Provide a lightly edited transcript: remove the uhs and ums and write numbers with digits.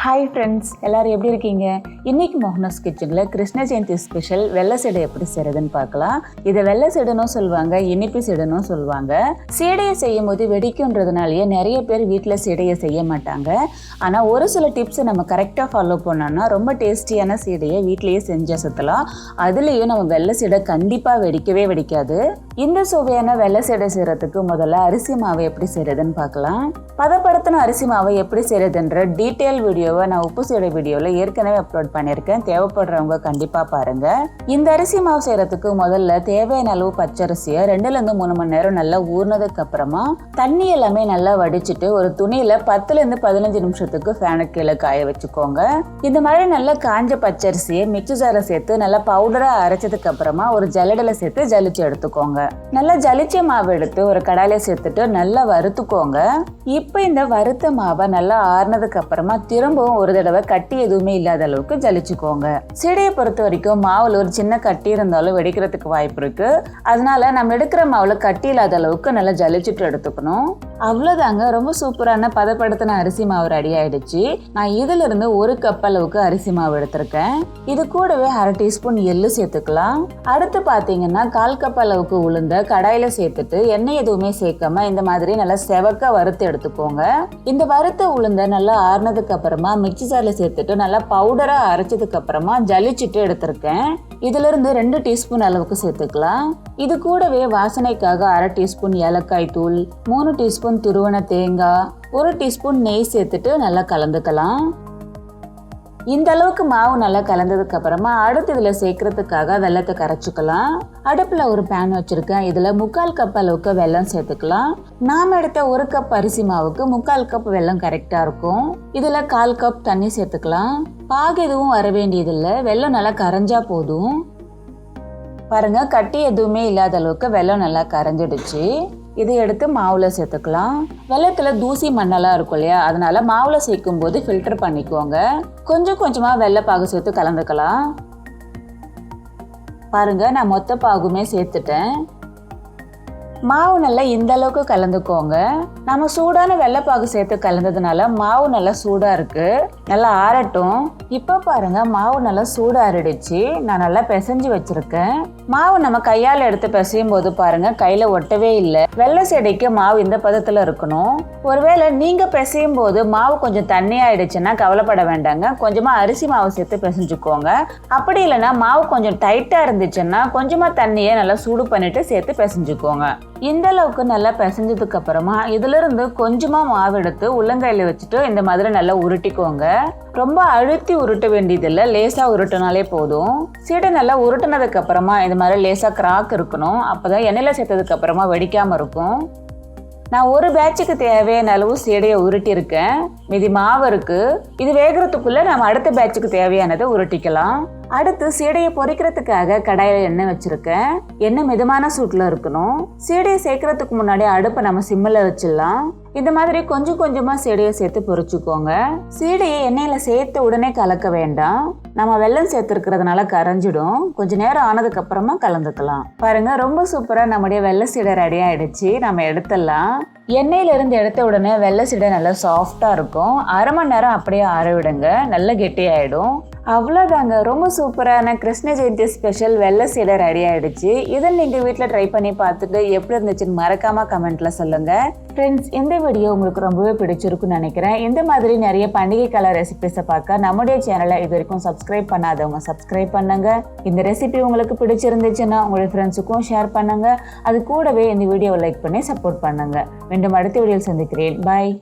Hi friends, எல்லோரும் எப்படி இருக்கீங்க? இன்றைக்கி மோகனாஸ் கிச்சனில் கிருஷ்ண ஜெயந்தி ஸ்பெஷல் வெள்ளை சீடை எப்படி செய்கிறதுன்னு பார்க்கலாம். இதை வெள்ளை சீடைனும் சொல்லுவாங்க, இனிப்பு சீடைனும் சொல்லுவாங்க. சீடையை செய்யும் போது வெடிக்குன்றதுனாலேயே நிறைய பேர் வீட்டில் சீடையை செய்ய மாட்டாங்க. ஆனால் ஒரு சில டிப்ஸை நம்ம கரெக்டாக ஃபாலோ பண்ணோன்னா ரொம்ப டேஸ்டியான சீடையை வீட்டிலேயே செஞ்சு சுற்றலாம். அதுலேயும் நம்ம வெள்ளை சீடை கண்டிப்பாக வெடிக்கவே வெடிக்காது. இந்த சுவையான வெள்ளை சீடை செய்கிறதுக்கு முதல்ல அரிசி மாவை எப்படி செய்கிறதுன்னு பார்க்கலாம். பதப்படுத்தின அரிசி மாவை எப்படி செய்கிறதுன்ற டீட்டெயில் வீடியோவை நான் உப்பு சீடை வீடியோவில் ஏற்கனவே அப்லோட் பண்ணியிருக்கேன். தேவைப்படுறவங்க கண்டிப்பாக பாருங்கள். இந்த அரிசி மாவு செய்கிறதுக்கு முதல்ல தேவையான அளவு பச்சரிசியை 2-3 மணி நேரம் நல்லா ஊறினதுக்கு அப்புறமா தண்ணி எல்லாமே நல்லா வடிச்சிட்டு ஒரு துணியில் 10-15 நிமிஷத்துக்கு ஃபேனுக்கு கீழே காய வச்சுக்கோங்க. இந்த மாதிரி நல்லா காஞ்ச பச்சரிசியை மிக்ஸி ஜாரில் சேர்த்து நல்லா பவுடராக அரைச்சதுக்கு அப்புறமா ஒரு ஜல்லடையில் சேர்த்து ஜலிச்சு எடுத்துக்கோங்க. நல்லா ஜலிச்ச மாவு எடுத்து ஒரு கடாயில சேர்த்துட்டு நல்லா வறுத்துக்கோங்க. இப்போ இந்த வறுத்த மாவை நல்லா ஆறுனதுக்கு அப்புறமா திரும்பவும் ஒரு தடவை கட்டி எதுவுமே இல்லாத அளவுக்கு ஜலிச்சுக்கோங்க. சீடையை பொறுத்த வரைக்கும் மாவுல ஒரு சின்ன கட்டி இருந்தாலும் வெடிக்கிறதுக்கு வாய்ப்பு இருக்கு. அதனால நம்ம எடுக்கிற மாவுல கட்டி இல்லாத அளவுக்கு நல்லா ஜலிச்சுட்டு எடுத்துக்கணும். அவ்வளோதாங்க, ரொம்ப சூப்பரான பதப்படுத்தின அரிசி மாவு ரெடி ஆயிடுச்சு. நான் இதுல இருந்து 1 கப் அளவுக்கு அரிசி மாவு எடுத்திருக்கேன். இது கூடவே 1/2 டீஸ்பூன் எள்ளு சேர்த்துக்கலாம். அடுத்து பாத்தீங்கன்னா 1/4 கப் அளவுக்கு உளுந்த கடாயில சேர்த்துட்டு எண்ணெய் எதுவுமே சேர்க்காம இந்த மாதிரி நல்லா செவக்க வறுத்து எடுத்துக்கோங்க. இந்த வறுத்த உளுந்த நல்லா ஆறுனதுக்கு அப்புறமா மிக்ஸி ஜார்ல சேர்த்துட்டு நல்லா பவுடரா அரைச்சதுக்கு அப்புறமா ஜலிச்சுட்டு எடுத்திருக்கேன். இதுல இருந்து 2 டீஸ்பூன் அளவுக்கு சேர்த்துக்கலாம். இது கூடவே வாசனைக்காக 1/2 டீஸ்பூன் ஏலக்காய் தூள், 3 டீஸ்பூன் துருவன தேங்காய், 1 டீஸ்பூன் நெய் சேர்த்துட்டு நல்லா கலந்துக்கலாம். இந்த அளவுக்கு மாவு நல்லா கலந்ததுக்கு அப்புறமா அடுத்து இதில் சேர்க்கறதுக்காக வெல்லத்தை கரைச்சிக்கலாம். அடுப்பில் ஒரு பேன் வச்சுருக்கேன். இதில் 3/4 கப் அளவுக்கு வெல்லம் சேர்த்துக்கலாம். நாம் எடுத்த 1 கப் அரிசி மாவுக்கு 3/4 கப் வெல்லம் கரெக்டாக இருக்கும். இதில் 1/4 கப் தண்ணி சேர்த்துக்கலாம். பாகு எதுவும் வர வேண்டியதில்லை, வெல்லம் நல்லா கரைஞ்சா போதும். பாருங்க, கட்டி எதுவுமே இல்லாத அளவுக்கு வெல்லம் நல்லா கரைஞ்சிடுச்சு. இதை எடுத்து மாவுல சேர்த்துக்கலாம். வெள்ளத்துல தூசி மண்ணெல்லாம் இருக்கும் இல்லையா, அதனால மாவுல சேர்க்கும் போது ஃபில்டர் பண்ணிக்கோங்க. கொஞ்சம் கொஞ்சமா வெள்ளைப்பாகு சேர்த்து கலந்துக்கலாம். பாருங்க, நான் மொத்த பாகுமே சேர்த்துட்டேன். மாவு நல்லா இந்த அளவுக்கு கலந்துக்கோங்க. நம்ம சூடான வெள்ளைப்பாகு சேர்த்து கலந்ததுனால மாவு நல்லா சூடா இருக்கு. நல்லா ஆறட்டும். இப்போ பாருங்க, மாவு நல்லா சூடாறிடுச்சு. நான் நல்லா பிசைஞ்சு வச்சிருக்கேன். மாவு நம்ம கையால் எடுத்து பிசையும் போது பாருங்க கையில ஒட்டவே இல்லை. வெள்ளை சீடைக்கு மாவு இந்த பதத்துல இருக்கணும். ஒருவேளை நீங்க பிசையும் போது மாவு கொஞ்சம் தண்ணி ஆயிடுச்சுன்னா கவலைப்பட வேண்டாங்க. கொஞ்சமா அரிசி மாவு சேர்த்து பிசைஞ்சுக்கோங்க. அப்படி இல்லைன்னா மாவு கொஞ்சம் டைட்டா இருந்துச்சுன்னா கொஞ்சமா தண்ணியை நல்லா சூடு பண்ணிட்டு சேர்த்து பிசைஞ்சுக்கோங்க. இந்த அளவுக்கு நல்லா பிசைஞ்சதுக்கு அப்புறமா இதுல இருந்து கொஞ்சமா மாவு எடுத்து உள்ளங்கையில வச்சுட்டு இந்த மாதிரி நல்லா உருட்டிக்கோங்க. ரொம்ப அழுத்தி உருட்ட வேண்டியதில்லை, லேசா உருட்டினாலே போதும். சீடை நல்லா உருட்டினதுக்கு அப்புறமா இந்த மாதிரி லேசா கிராக் இருக்கணும். அப்பதான் எண்ணெயில சேர்த்ததுக்கு அப்புறமா வெடிக்காம இருக்கும். நான் ஒரு பேட்சுக்கு தேவையான அளவு சீடையை உருட்டி இருக்கேன். மீதி மாவு இருக்கு. இது வேகிறதுக்குள்ள நம்ம அடுத்த பேட்சுக்கு தேவையானதை உருட்டிக்கலாம். அடுத்து சீடையை பொரிக்கிறதுக்காக கடாயில எண்ணெய் வச்சிருக்கேன். எண்ணெய் மிதமான சூட்டில் இருக்கணும். சீடையை சேர்க்கறதுக்கு முன்னாடி அடுப்பை நம்ம சிம்மில் வச்சிடலாம். இந்த மாதிரி கொஞ்சம் கொஞ்சமா சீடையை சேர்த்து பொரிச்சுக்கோங்க. சீடையை எண்ணெயில சேர்த்து உடனே கலக்க வேண்டாம். நம்ம வெல்லம் சேர்த்துருக்கிறதுனால கரைஞ்சிடும். கொஞ்ச நேரம் ஆனதுக்கு அப்புறமா கலந்துக்கலாம். பாருங்க, ரொம்ப சூப்பரா நம்முடைய வெள்ளை சீடை ரெடி ஆயிடுச்சு. நம்ம எடுத்துடலாம். எண்ணெயில இருந்து எடுத்த உடனே வெள்ளை சீடை நல்லா சாஃப்டா இருக்கும். 1/2 மணி நேரம் அப்படியே ஆற விடுங்க, நல்லா கெட்டியாயிடும். அவ்வளோதாங்க, ரொம்ப சூப்பரான கிருஷ்ண ஜெயந்தி ஸ்பெஷல் வெள்ளை சீடை ரெடி ஆயிடுச்சு. இதை நீங்கள் வீட்டில் ட்ரை பண்ணி பார்த்துட்டு எப்படி இருந்துச்சுன்னு மறக்காம கமெண்ட்ல சொல்லுங்க. ஃப்ரெண்ட்ஸ், இந்த வீடியோ உங்களுக்கு ரொம்பவே பிடிச்சிருக்குன்னு நினைக்கிறேன். இந்த மாதிரி நிறைய பண்டிகை கால ரெசிபிஸை பார்க்க நம்முடைய சேனலை இது வரைக்கும் சப்ஸ்கிரைப் பண்ணாதவங்க சப்ஸ்கிரைப் பண்ணுங்க. இந்த ரெசிபி உங்களுக்கு பிடிச்சிருந்துச்சுன்னா உங்களுடைய ஃப்ரெண்ட்ஸுக்கும் ஷேர் பண்ணுங்க. அது கூடவே இந்த வீடியோவை லைக் பண்ணி சப்போர்ட் பண்ணுங்க. மீண்டும் அடுத்த வீடியோவில் சந்திக்கிறேன். பாய்.